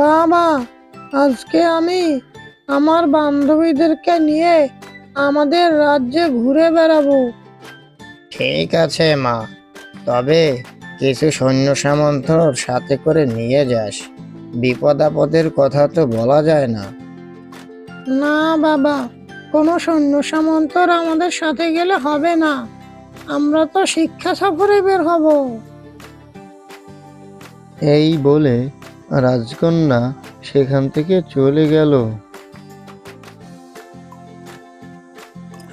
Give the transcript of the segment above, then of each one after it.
বাবা, আজকে আমি আমার বান্ধবীদেরকে নিয়ে আমাদের রাজ্যে ঘুরে বেড়াবো। ঠিক আছে মা, তবে কিছু সৈন্য সামন্তর সাথে করে নিয়ে যাস। বিপদ আপদের কথা তো বলা যায় না। না বাবা, কোনো সৈন্য সামন্তর আমাদের সাথে গেলে হবে না। আমরা তো শিক্ষা সফরে বের হব। এই বলে রাজকন্যা সেখান থেকে চলে গেল।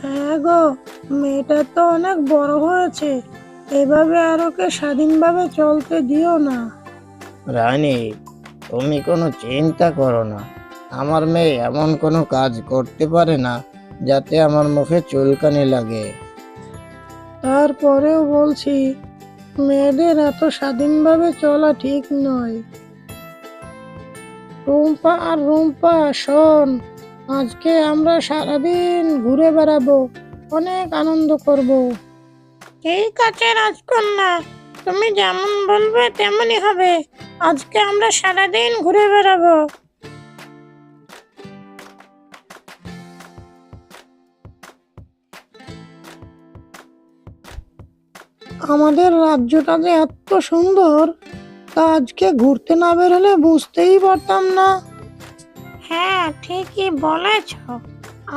হ্যাঁ গো, মেয়েটা তো অনেক বড় হয়েছে, এভাবে আর ওকে স্বাধীনভাবে চলতে দিও না। রানী, তুমি কোনো চিন্তা করো না। আমার মেয়ে এমন কোনো কাজ করতে পারে না যাতে আমার মুখে চুলকানি লাগে। তারপরেও বলছি, মেয়েদের এত স্বাধীনভাবে চলা ঠিক নয়। রুম্পা আর রুম্পা, শোন, আজকে আমরা সারাদিন ঘুরে বেড়াবো, অনেক আনন্দ করব। ঠিক আছে রাজকন্যা, তুমি যেমন বলবে তেমনই হবে। আজকে আমরা সারাদিন ঘুরে বেড়াবো। আমাদের রাজ্যটা যে এত সুন্দর, তা আজকে ঘুরতে না বেরোলে বুঝতেই পারতাম না। হ্যাঁ, ঠিকই বলেছ,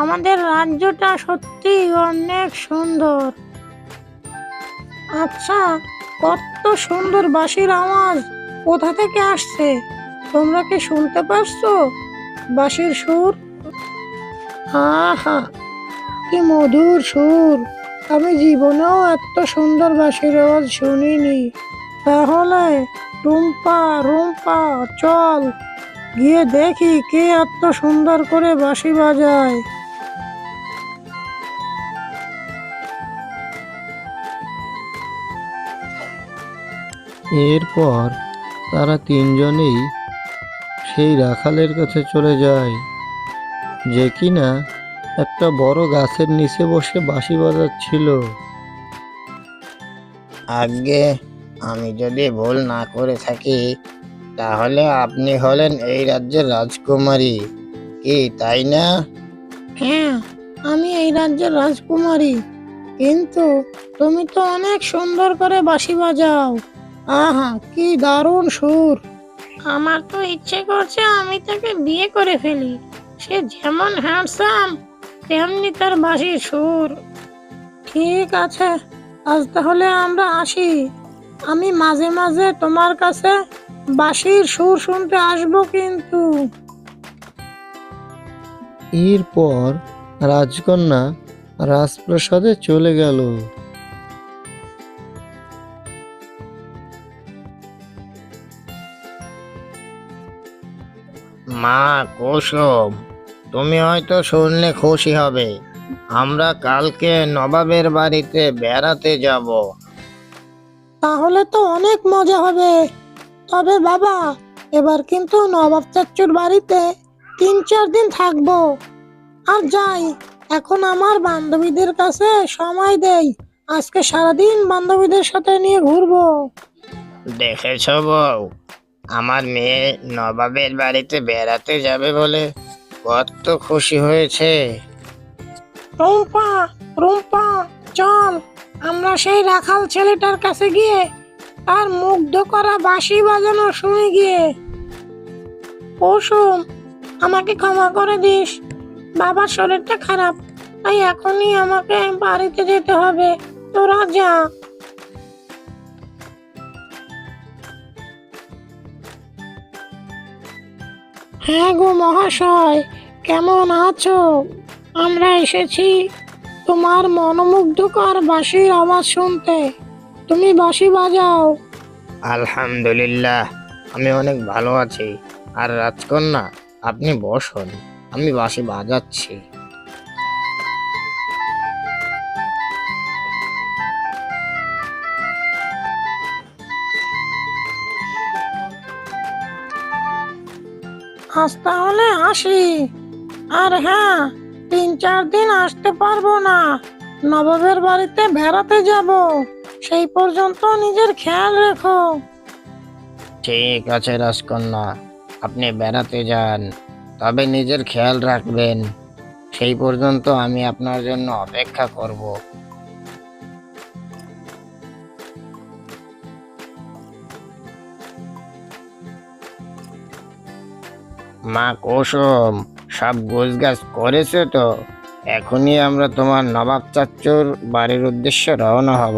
আমাদের রাজ্যটা সত্যি অনেক সুন্দর। আচ্ছা, কত সুন্দর বাঁশির আওয়াজ কোথা থেকে আসছে? তোমরা কি শুনতে পারছো বাঁশির সুর? আহা, কি মধুর সুর! আমি জীবনেও এত সুন্দর বাঁশির আওয়াজ শুনিনি। তাহলে রুম্পা, রুম্পা, চল গিয়ে দেখি কে এত সুন্দর করে বাঁশি বাজায়। এরপর তারা তিনজনেই সেই রাখালের কাছে চলে যায়, যে কিনা একটা বড় গাছের নিচে বসে বাঁশি বাজাচ্ছিল। আগে আমি যদি ভুল না করে থাকি, তাহলে আপনি হলেন এই রাজ্যের রাজকুমারী, কি তাই না? হ্যাঁ, আমি এই রাজ্যের রাজকুমারী, কিন্তু তুমি তো অনেক সুন্দর করে বাঁশি বাজাও। আহা, কি দারুণ সুর! আমার তো ইচ্ছে করছে আমি তাকে বিয়ে করে ফেলি। সে যেমন হ্যান্ডসাম, তেমনি তার বাঁশির সুর। ঠিক আছে, আজ তাহলে আমরা আসি। আমি মাঝে মাঝে তোমার কাছে বাঁশির সুর শুনতে আসবো কিন্তু। এরপর রাজকন্যা রাজপ্রাসাদে চলে গেল। মা কুসুম, তুমি হয়তো শুনলে খুশি হবে। আমরা কালকে নবাবের বাড়িতে বেড়াতে যাব। তাহলে তো অনেক মজা হবে। তবে বাবা, এবার কিন্তু নবাব চাচ্চুর বাড়িতে 3-4 দিন থাকবো। আর যাই, এখন আমার বান্ধবীদের কাছে সময় দেই। আজকে সারাদিন বান্ধবীদের সাথে নিয়ে ঘুরবো। দেখেছ বউ, আমার মেয়ে নবাবের বাড়িতে বেড়াতে যাবে বলে কত খুশি হয়েছে। রুম্পা, রুম্পা, চল আমরা সেই রাখাল ছেলেটার কাছে গিয়ে তার মুগ্ধ করা বাঁশি বাজানো শুনে গিয়ে। কুসুম, আমাকে ক্ষমা করে দিস। বাবার শরীরটা খারাপ, তাই এখনই আমাকে বাড়িতে যেতে হবে। তোরা যা। হ্যাঁ গো মহাশয়, কেমন আছো? আমরা এসেছি তোমার মনোমুগ্ধকর বাঁশির আওয়াজ শুনতে। তুমি বাঁশি বাজাও। আলহামদুলিল্লাহ, আমি অনেক ভালো আছি। আর রাজকন্যা, আপনি বসুন, আমি বাঁশি বাজাচ্ছি। আজ তাহলে আসি। আর হ্যাঁ, 3-4 দিন আসতে পারবো না, নবাবের বাড়িতে বেড়াতে যাব। সেই পর্যন্ত নিজের খেয়াল রেখো। ঠিক আছে রাজকন্যা, আপনি বেড়াতে যান, তবে নিজের খেয়াল রাখবেন। সেই পর্যন্ত আমি আপনার জন্য অপেক্ষা করব। মা কুসুম, সব গোছগাছ করেছে তো? এখনই আমরা তোমার নবাব চাচ্চুর বাড়ির উদ্দেশ্যে রওনা হব।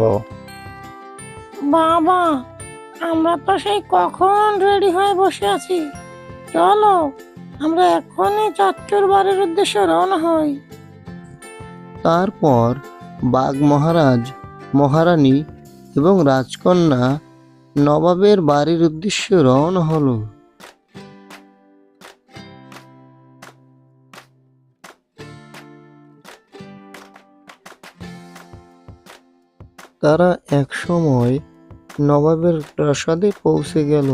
বাবা, আমরা তো সেই কখন রেডি হয়ে বসে আছি। চলো, আমরা এখনই চাচ্চুর বাড়ির উদ্দেশ্যে রওনা হই। তারপর বাঘ মহারাজ, মহারানী এবং রাজকন্যা নবাবের বাড়ির উদ্দেশ্যে রওনা হলো। তারা একসময় নবাবের প্রাসাদে পৌঁছে গেল।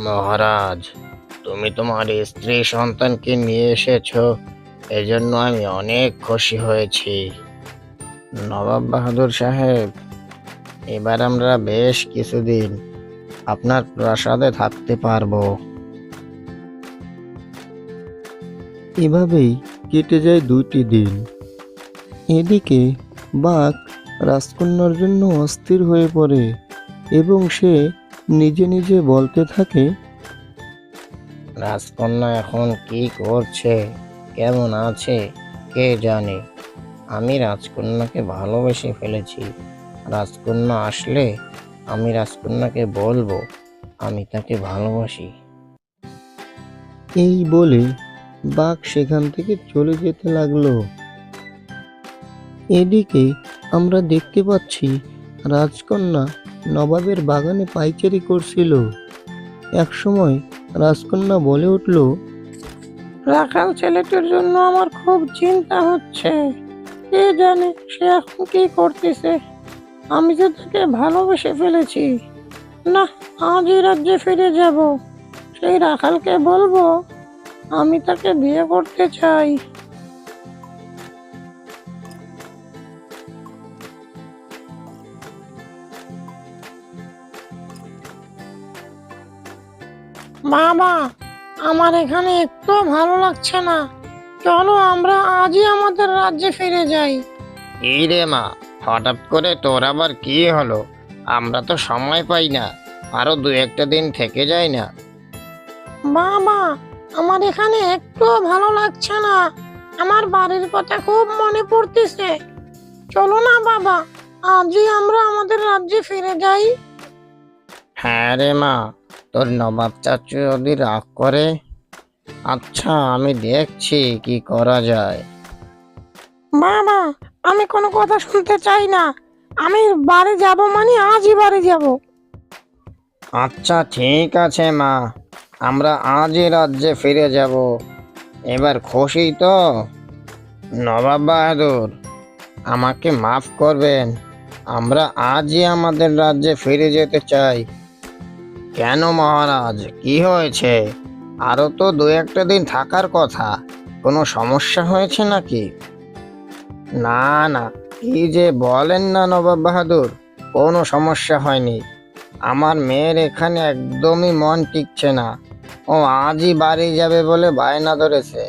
মহারাজ, তুমি তোমার স্ত্রী সন্তানকে নিয়ে এসেছো, এজন্য আমি অনেক খুশি হয়েছি। নবাব বাহাদুর সাহেব, এবার আমরা বেশ কিছুদিন আপনার প্রাসাদে থাকতে পারবো। এভাবেই কেটে যায় 2টি দিন। এদিকে বাঘ রাজকন্যার জন্য অস্থির হয়ে পড়ে এবং সে নিজে নিজে বলতে থাকে, রাজকন্যা এখন কি করছে, কেমন আছে, কে জানে। আমি রাজকন্যাকে ভালোবেসে ফেলেছি। রাজকন্যা আসলে আমি রাজকন্যাকে বলবো আমি তাকে ভালোবাসি। এই বলে বাঘ সেখান থেকে চলে যেতে লাগলো। এদিকে আমরা দেখতে পাচ্ছি রাজকন্যা নবাবের বাগানে পাইচারি করছিল। একসময় রাজকন্যা বলে উঠল, রাখাল ছেলেটির জন্য আমার খুব চিন্তা হচ্ছে। কে জানে সে এখন কি করতেছে। আমি যে তাকে ভালোবেসে ফেলেছি। না, আজই রাজ্যে ফিরে যাব। সেই রাখালকে বলবো আমি তাকে বিয়ে করতে চাই। বাবা, আমার এখানে একটু ভালো লাগছে না। চলো আমরা আজই আমাদের রাজ্যে ফিরে যাই। এই রে মা, হঠাৎ করে তোর আবার কি হলো? আমরা তো সময় পাই না, আরো 2-1 দিন থেকে যাই না? বাবা, আমার এখানে একটু ভালো লাগছে না। আমার বাড়ির কথা খুব মনে পড়তেছে। চলো না বাবা, আজই আমরা আমাদের রাজ্যে ফিরে যাই। হ্যাঁ রে মা, তোর নবাব চাচু যদি রাগ করে, আচ্ছা আমি দেখছি কি করা যায়। বাবা, আমি কোনো কথা শুনতে চাই না। আমি বাড়ি যাব মানে আজই বাড়ি যাব। আচ্ছা ঠিক আছে মা, আমরা আজই রাজ্যে ফিরে যাব। এবার খুশি তো? নবাব বাহাদুর, আমাকে মাফ করবেন, আমরা আজই আমাদের রাজ্যে ফিরে যেতে চাই। কেন মহারাজ, কি হয়েছে? আরো তো 2-1 দিন থাকার কথা। কোনো সমস্যা হয়েছে নাকি? না না, কি যে বলেন না নবাব বাহাদুর, কোনো সমস্যা হয়নি। আমার মেয়ের এখানে একদমই মন টিকছে না। ও আজই বাড়ি যাবে বলে বায়না ধরেছে।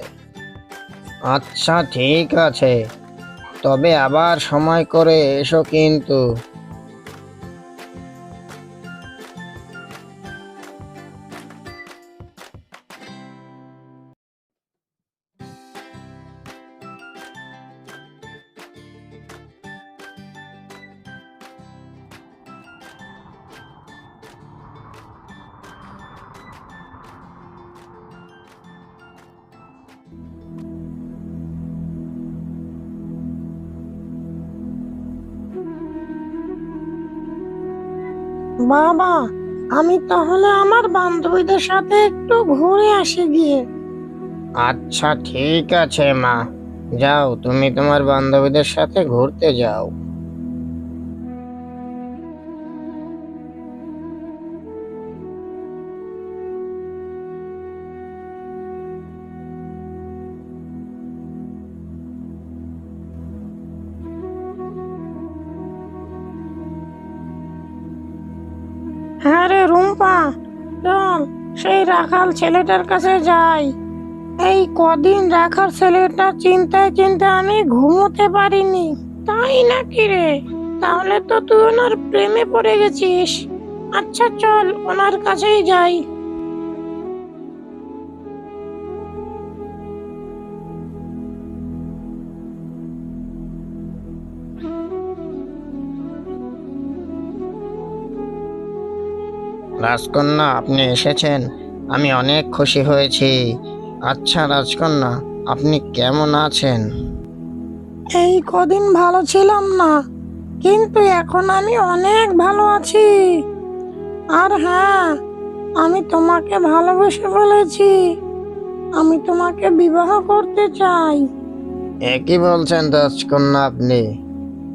আচ্ছা ঠিক আছে, তবে আবার সময় করে এসো কিন্তু। বাবা, আমি তাহলে আমার বান্ধবীদের সাথে একটু ঘুরে আসি গিয়ে। আচ্ছা ঠিক আছে মা, যাও তুমি তোমার বান্ধবীদের সাথে ঘুরতে যাও। হ্যাঁ রে রুম্পা, চল সেই রাখাল ছেলেটার কাছে যাই। এই কদিন রাখাল ছেলেটা চিন্তায় চিন্তায় আমি ঘুমোতে পারিনি। তাই নাকি রে? তাহলে তো তুই ওনার প্রেমে পড়ে গেছিস। আচ্ছা চল ওনার কাছেই যাই। রাজকন্যা, আপনি এসেছেন, আমি অনেক খুশি হয়েছি। আচ্ছা রাজকন্যা, আপনি কেমন আছেন? এই কদিন ভালো ছিলাম না, কিন্তু এখন আমি অনেক ভালো আছি। আর হ্যাঁ, আমি তোমাকে ভালোবেসে ফেলেছি। আমি তোমাকে বিবাহ করতে চাই। এ কি বলছেন রাজকন্যা আপনি?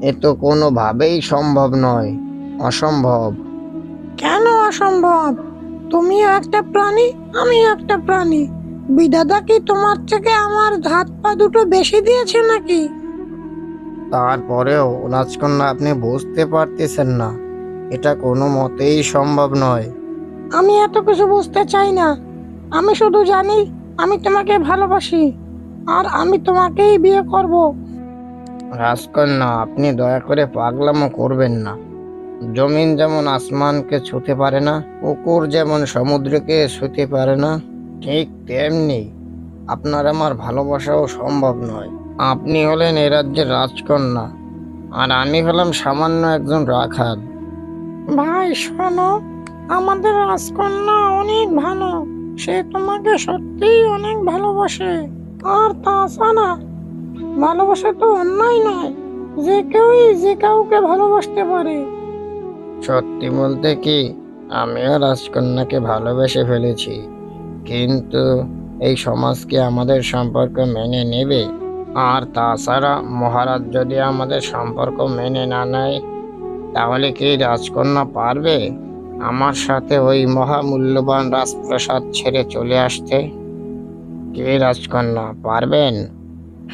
এ তো কোনোভাবেই সম্ভব নয়, অসম্ভব। কেন অসম্ভব? তুমিও একটা প্রাণী, আমিও একটা প্রাণী। বিধাতা কি তোমার থেকে আমার হাত পা দুটো বেশি দিয়েছে নাকি? তারপরেও রাজকন্যা, আপনি বুঝতে পারতেছেন না, এটা কোনো মতেই সম্ভব নয়। আমি এত কিছু বুঝতে চাই না। আমি শুধু জানি আমি তোমাকে ভালোবাসি, আর আমি তোমাকেই বিয়ে করব। রাজকন্যা, আপনি দয়া করে পাগলামো করবেন না। জমিন যেমন আসমানকে ছুঁতে পারে না, পুকুর যেমন সমুদ্রকে ছুঁতে পারে না, ঠিক তেমনি আপনার আমার ভালোবাসাও সম্ভব নয়। আপনি হলেন এ রাজ্যের রাজকন্যা, আর আমি হলাম সামান্য একজন রাখাল। ভাই শোনো, আমাদের রাজকন্যা অনেক ভালো। সে তোমাকে সত্যিই অনেক ভালোবাসে। আর তাছাড়া ভালোবাসা তো অন্যায় নয়। যে কেউই যে কাউকে ভালোবাসতে পারে। সত্যি বলতে কি, আমিও রাজকন্যাকে ভালোবেসে ফেলেছি, কিন্তু এই সমাজ কি আমাদের সম্পর্ক মেনে নেবে? আর তাছাড়া মহারাজ যদি আমাদের সম্পর্ক মেনে না নেয়, তাহলে কি রাজকন্যা পারবে আমার সাথে ওই মহামূল্যবান রাজপ্রাসাদ ছেড়ে চলে আসতে? কে রাজকন্যা, পারবেন?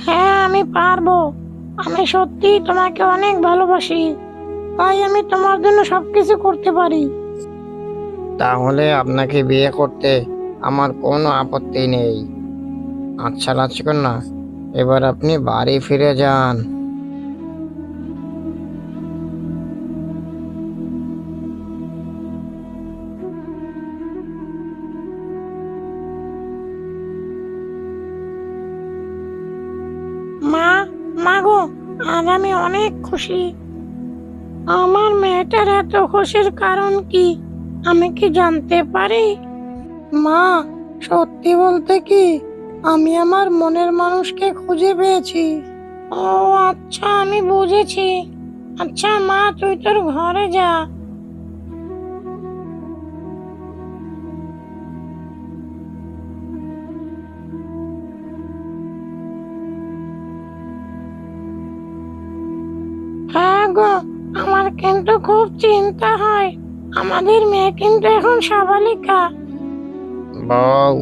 হ্যাঁ আমি পারবো। আমি সত্যি তোমাকে অনেক ভালোবাসি, তাই আমি তোমার জন্য সবকিছু করতে পারি। তাহলে আপনাকে বিয়ে করতে আমার কোনো আপত্তি নেই। আচ্ছা রাজকন্যা, এবার আপনি বাড়ি ফিরে যান। মা, মা গো, আজ আমি অনেক খুশি। আমার মেয়েটার এত খুশির কারণ কি, আমি কি জানতে পারি? মা, সত্যি বলতে কি, আমি আমার মনের মানুষকে খুঁজে পেয়েছি। ও আচ্ছা, আমি বুঝেছি। আচ্ছা মা, তুই তোর ঘরে যা। হ্যাঁ গো, আমার কিন্তু খুব চিন্তা হয়। আমাদের মেয়ে কিন্তু এখন সাবালিকা। বউ,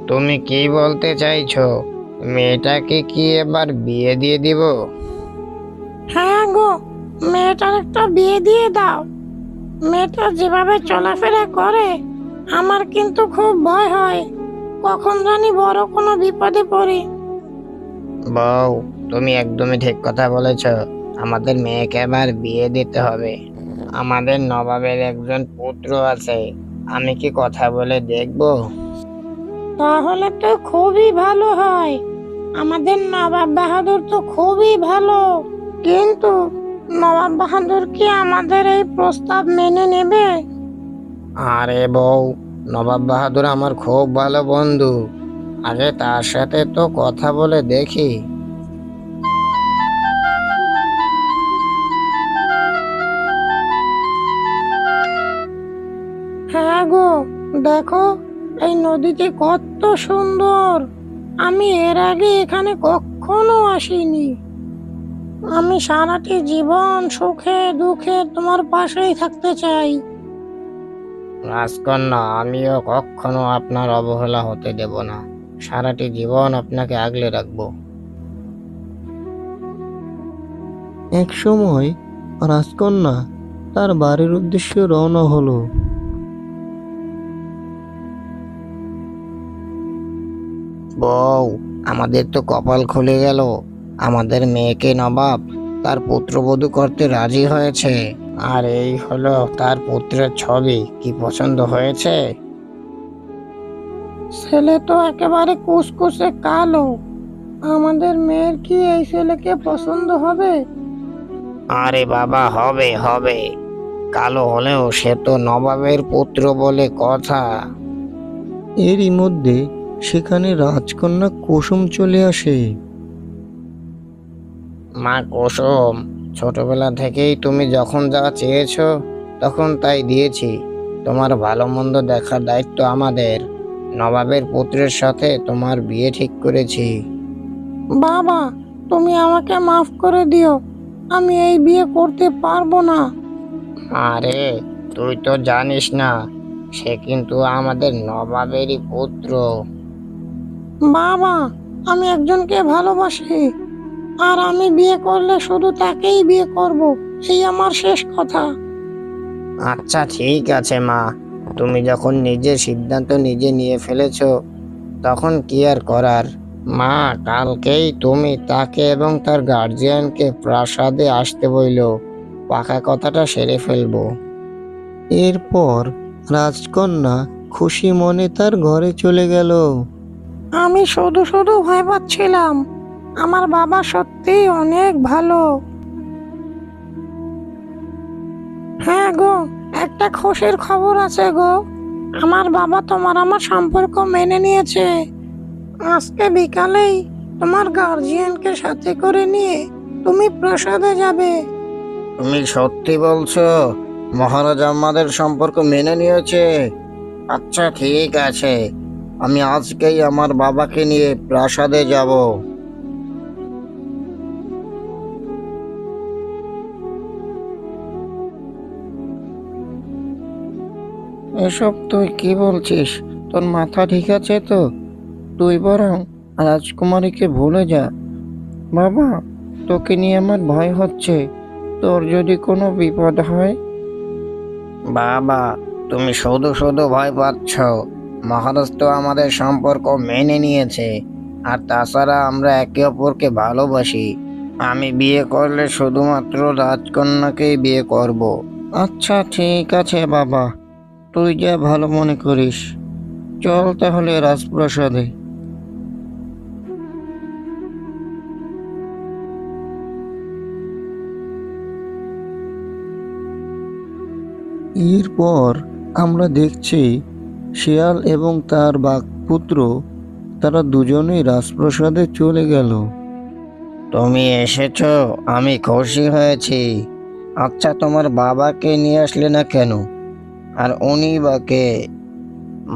তুমি কি বলতে চাইছো? মেয়েটাকে কি এবার বিয়ে দিয়ে দিব? হ্যাঁ গো, মেয়েটার একটা বিয়ে দিয়ে দাও। মেয়েটা যেভাবে চলাফেরা করে, আমার কিন্তু খুব ভয় হয়। কখন জানি বড় কোনো বিপদে পড়ি। বউ, তুমি একদমই ঠিক কথা বলেছ। আমাদের মেয়েকে এবার বিয়ে দিতে হবে। আমাদের নবাবের একজন পুত্র আছে, আমি কি কথা বলে দেখবো? তাহলে তো খুবই ভালো হয়। আমাদের নবাব বাহাদুর তো খুবই ভালো। কিন্তু নবাব বাহাদুর কি আমাদের এই প্রস্তাব মেনে নেবে? আরে বউ, নবাব বাহাদুর আমার খুব ভালো বন্ধু। আগে তার সাথে তো কথা বলে দেখি। হ্যাঁ গো, দেখো এই নদীটি কত সুন্দর। আমি এর আগে এখানে কখনো আসিনি। আমি সারাটি জীবন সুখে দুঃখে তোমার পাশেই থাকতে চাই। রাজকন্যা, আমিও কখনো আপনার অবহেলা হতে দেব না। সারাটি জীবন আপনাকে আগলে রাখবো। এক সময় রাজকন্যা তার বাড়ির উদ্দেশ্যে রওনা হলো। বউ, আমাদের তো কপাল খুলে গেল। আমাদের মেয়েকে নবাব তার পুত্রবধূ করতে রাজি হয়েছে। আর এই হলো তার পুত্রের ছবি। কি পছন্দ হয়েছে? ছেলে তো একেবারে কুচকুচে কালো। আমাদের মেয়ের কি এই ছেলেকে পছন্দ হবে? আরে বাবা, হবে হবে। কালো হলেও সে তো নবাবের পুত্র বলে কথা। এরই মধ্যে সেখানে রাজকন্যা কুসুম চলে আসে। মা কুসুম, ছোটবেলা থেকেই তুমি যখন যা চেয়েছো তখন তাই দিয়েছি। তোমার ভালো মন্দ দেখার দায়িত্ব আমাদের। নবাবের পুত্রের সাথে তোমার বিয়ে ঠিক করেছি। বাবা, তুমি আমাকে মাফ করে দিও। আমি এই বিয়ে করতে পারবো না। আরে, তুই তো জানিস না, সে কিন্তু আমাদের নবাবেরই পুত্র। বাবা, আমি একজনকে ভালোবাসি, আর আমি বিয়ে করলে শুধু তাকেই বিয়ে করব। এই আমার শেষ কথা। আচ্ছা ঠিক আছে মা, তুমি যখন নিজের সিদ্ধান্ত নিজে নিয়ে ফেলেছো তখন কি আর করার। মা, কালকেই তুমি তাকে এবং তার গার্জিয়ানকে প্রাসাদে আসতে বইলো। পাকা কথাটা সেরে ফেলবো। এরপর রাজকন্যা খুশি মনে তার ঘরে চলে গেল। আমি শুধু শুধু ভয় পাচ্ছিলাম। আমার বাবা সত্যিই অনেক ভালো। হ্যাঁ গো, একটা খুশির খবর আছে গো। আমার বাবা তোমার আমার সম্পর্ক মেনে নিয়েছে। আজকে বিকালেই তোমার গার্জিয়ানকে সাথে করে নিয়ে তুমি প্রাসাদে যাবে। তুমি সত্যি বলছো? মহারাজ আমাদের সম্পর্ক মেনে নিয়েছে? আচ্ছা ঠিক আছে, আমি আজকেই আমার বাবাকে নিয়ে প্রাসাদে যাব। এসব তুই কি বলছিস? তোর মাথা ঠিক আছে তো? তুই বরং রাজকুমারীকে ভুলে যা। বাবা, তোকে নিয়ে আমার ভয় হচ্ছে। তোর যদি কোনো বিপদ হয়। বাবা, তুমি শুধু শুধু ভয় পাচ্ছ। মহারাজ তো আমাদের সম্পর্ক মেনে নিয়েছে। আর তাছাড়া আমরা একে অপরকে ভালোবাসি। আমি বিয়ে করলে শুধুমাত্র রাজকন্যাকেই বিয়ে করব। আচ্ছা ঠিক আছে বাবা, তুই যা ভালো মনে করিস। চল তাহলে রাজপ্রাসাদে। এরপর আমরা দেখছি শিয়াল এবং তার বাঘপুত্র তারা দুজনেই রাজপ্রাসাদে চলে গেল। তুমি এসেছো, আমি খুশি হয়েছি। আচ্ছা, তোমার বাবাকে নিয়ে আসলে না কেন? আর উনি বা কে?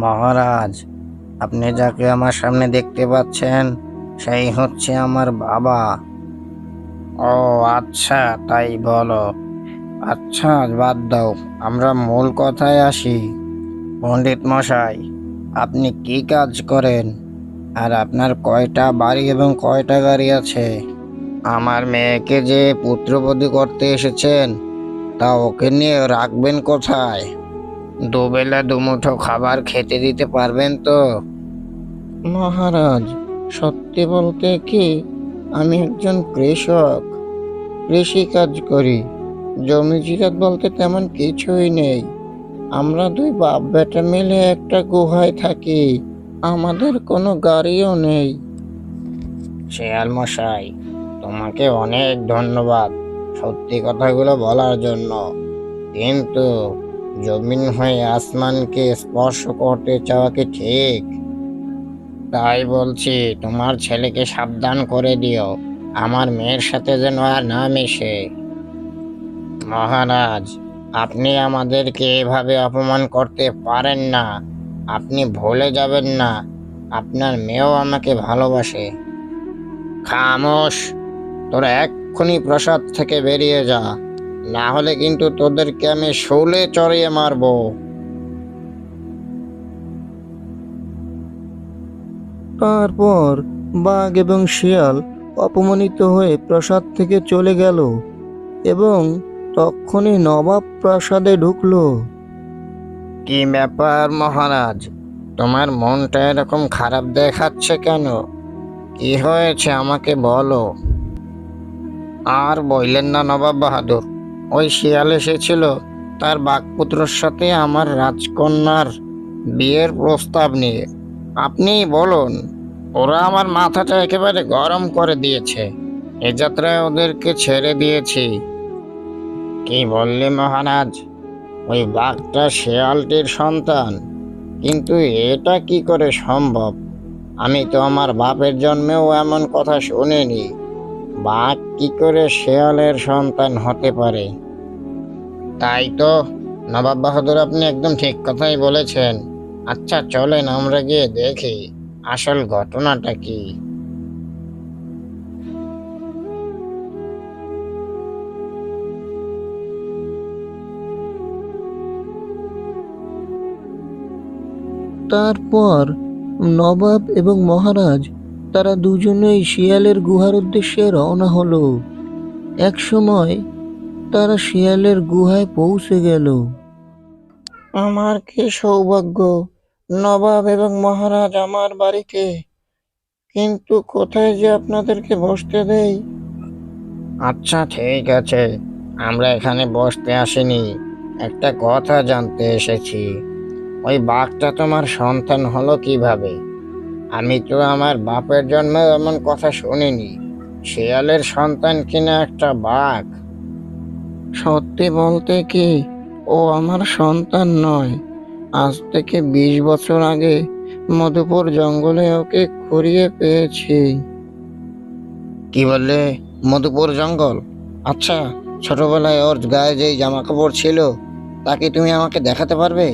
মহারাজ, আপনি যাকে আমার সামনে দেখতে পাচ্ছেন সেই হচ্ছে আমার বাবা। ও আচ্ছা, তাই বলো। আচ্ছা বাদ দাও, আমরা মূল কথায় আসি। পণ্ডিত মশাই, আপনি কি কাজ করেন? আর আপনার কয়টা বাড়ি এবং কয়টা গাড়ি আছে? আমার মেয়েকে যে পুত্রবধূ করতে এসেছেন, তা ওকে নিয়ে রাখবেন কোথায়? দুবেলা দুমুঠো খাবার খেতে দিতে পারবেন তো? মহারাজ, সত্যি বলতে কি, আমি একজন কৃষক। কৃষি কাজ করি। জমি জিরাত বলতে তেমন কিছুই নেই। আমরা দুই বাপ বেটা মিলে একটা গুহায় থাকি। আমাদের কোনো গাড়িও নেই। শেয়াল মশাই, তোমাকে অনেক ধন্যবাদ সত্যি কথাগুলো বলার জন্য। কিন্তু জমিন হয়ে আসমানকে স্পর্শ করতে চাওয়া কি ঠিক? তাই বলছি, তোমার ছেলেকে সাবধান করে দিও, আমার মেয়ের সাথে যেন আর না মেশে। মহারাজ, আপনি আমাদেরকে এভাবে অপমান করতে পারেন না। আপনি ভুলে যাবেন না, আপনার মেয়েও আমাকে ভালোবাসে। খামোশ! তোরা এক্ষুনি প্রাসাদ থেকে বেরিয়ে যা, না হলে কিন্তু তোদেরকে আমি শূলে চড়িয়ে মারবো। তারপর বাঘ এবং শিয়াল অপমানিত হয়ে প্রাসাদ থেকে চলে গেল এবং তখনই নবাব প্রাসাদে ঢুকলো। কি ব্যাপার মহারাজ? তোমার মনটা এরকম খারাপ দেখাচ্ছে কেন? কি হয়েছে আমাকে বলো। আর বললেন না নবাব বাহাদুর, ওই শিয়াল এসেছিল তার বাগপুত্রর সাথে আমার রাজকন্যার বিয়ের প্রস্তাব নিয়ে। আপনিই বলুন, ওরা আমার মাথাটা একেবারে গরম করে দিয়েছে। এ যাত্রায় ওদেরকে ছেড়ে দিয়েছি। কি বললে মহারাজ? ওই বাঘটা শেয়ালটির সন্তান? কিন্তু এটা কি করে সম্ভব? আমি তো আমার বাপের জন্মেও এমন কথা শুনিনি। বাঘ কি করে শেয়ালের সন্তান হতে পারে? তাই তো নবাব বাহাদুর, আপনি একদম ঠিক কথাই বলেছেন। আচ্ছা চলেন আমরা গিয়ে দেখি আসল ঘটনাটা কি। তারপর নবাব এবং মহারাজ তারা দুজনেই শিয়ালের গুহার উদ্দেশ্যে রওনা হলো। এক সময় তারা শিয়ালের গুহায় পৌঁছে গেল। আমার কি সৌভাগ্য, নবাব এবং মহারাজ আমার বাড়িতে। কিন্তু কোথায় যে আপনাদেরকে বসতে দেই? আচ্ছা ঠিক আছে, আমরা এখানে বসতে আসিনি, একটা কথা জানতে এসেছি। ওই বাঘটা তোমার সন্তান হলো কিভাবে? আমি তো আমার বাপের জন্মে এমন কথা শুনিনি। শেয়ালের সন্তান কিনা একটা বাঘ। সত্যি বলতে কি, ও আমার সন্তান নয়। আজ থেকে 20 বছর আগে মধুপুর জঙ্গলে ওকে কুড়িয়ে পেয়েছি। কি বললে? মধুপুর জঙ্গল? আচ্ছা, ছোটবেলায় ওর গায়ে যেই জামা কাপড় ছিল তা কি তুমি আমাকে দেখাতে পারবে?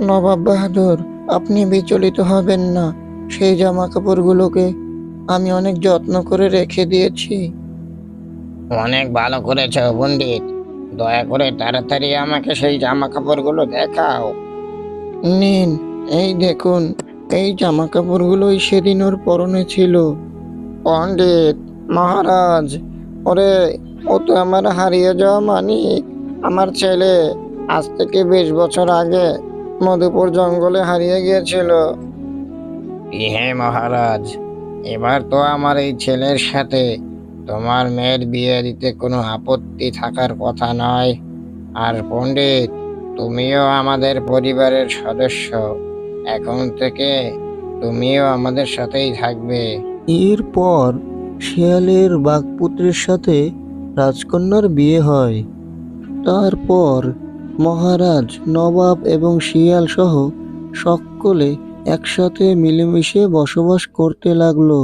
নবাব বাহাদুর, আপনি বিচলিত হবেন না। সেই জামা কাপড়গুলোকে আমি অনেক যত্ন করে রেখে দিয়েছি। অনেক ভালো করেছ পণ্ডিত। দয়া করে তাড়াতাড়ি আমাকে সেই জামা কাপড়গুলো দেখাও। নিন, এই দেখুন, এই জামা কাপড়গুলোই সেদিন ওর পরনে ছিল। পণ্ডিত মহারাজ, ওরে, ও তো আমার হারিয়ে যাওয়া মানিক, আমার ছেলে। আজ থেকে 20 বছর আগে মধুপুর জঙ্গলে হারিয়ে গিয়েছিল। হে মহারাজ, এবার তো আমার এই ছেলের সাথে তোমার মেয়ের বিয়ে দিতে কোনো আপত্তি থাকার কথা নয়। আর পণ্ডিত, তুমিও আমাদের পরিবারের সদস্য। এখন থেকে তুমিও আমাদের সাথেই থাকবে। এরপর শিয়ালের বাঘপুত্রের সাথে রাজকন্যার বিয়ে হয়। তারপর মহারাজ, নবাব এবং শিয়াল সহ সকলে একসাথে মিলেমিশে বসবাস করতে লাগলো।